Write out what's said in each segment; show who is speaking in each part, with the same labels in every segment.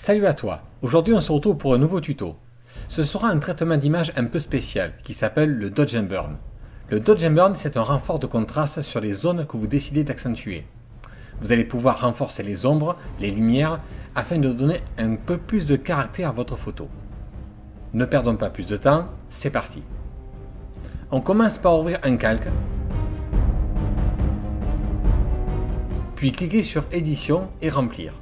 Speaker 1: Salut à toi, aujourd'hui on se retrouve pour un nouveau tuto. Ce sera un traitement d'image un peu spécial qui s'appelle le Dodge and Burn. Le Dodge and Burn, c'est un renfort de contraste sur les zones que vous décidez d'accentuer. Vous allez pouvoir renforcer les ombres, les lumières, afin de donner un peu plus de caractère à votre photo. Ne perdons pas plus de temps, c'est parti. On commence par ouvrir un calque, puis cliquez sur Édition et Remplir.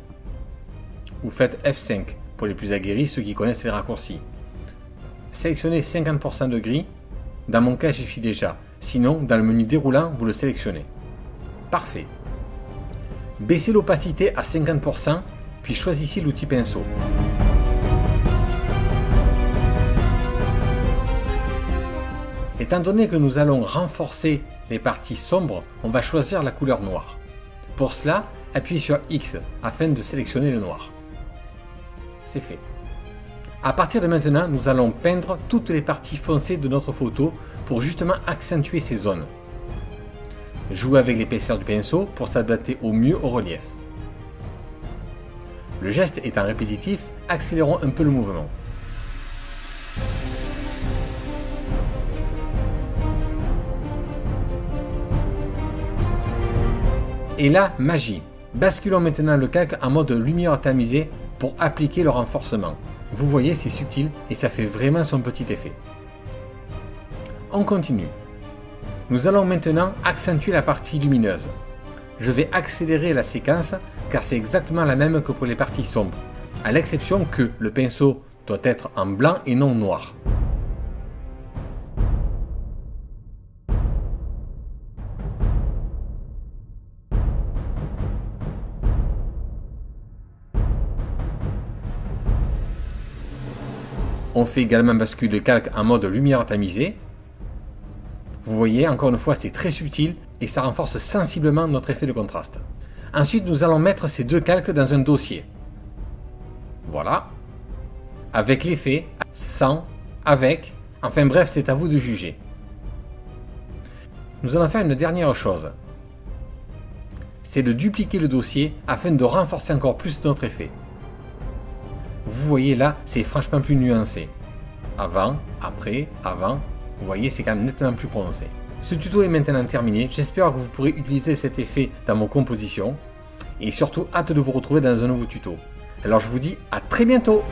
Speaker 1: Vous faites F5 pour les plus aguerris, ceux qui connaissent les raccourcis. Sélectionnez 50% de gris, dans mon cas j'y suis déjà, sinon dans le menu déroulant vous le sélectionnez. Parfait. Baissez l'opacité à 50%, puis choisissez l'outil pinceau. Étant donné que nous allons renforcer les parties sombres, on va choisir la couleur noire. Pour cela, appuyez sur X afin de sélectionner le noir. C'est fait. À partir de maintenant, nous allons peindre toutes les parties foncées de notre photo pour justement accentuer ces zones. Jouez avec l'épaisseur du pinceau pour s'adapter au mieux au relief. Le geste étant répétitif, accélérons un peu le mouvement. Et là, magie! Basculons maintenant le calque en mode lumière tamisée pour appliquer le renforcement. Vous voyez, c'est subtil et ça fait vraiment son petit effet. On continue. Nous allons maintenant accentuer la partie lumineuse. Je vais accélérer la séquence car c'est exactement la même que pour les parties sombres, à l'exception que le pinceau doit être en blanc et non noir. On fait également basculer le calque en mode lumière tamisée. Vous voyez, encore une fois, c'est très subtil et ça renforce sensiblement notre effet de contraste. Ensuite, nous allons mettre ces deux calques dans un dossier. Voilà. Avec l'effet, sans, avec, enfin bref, c'est à vous de juger. Nous allons faire une dernière chose. C'est de dupliquer le dossier afin de renforcer encore plus notre effet. Vous voyez là, c'est franchement plus nuancé. Avant, après, avant, vous voyez, c'est quand même nettement plus prononcé. Ce tuto est maintenant terminé, j'espère que vous pourrez utiliser cet effet dans vos compositions. Et surtout, hâte de vous retrouver dans un nouveau tuto. Alors je vous dis à très bientôt!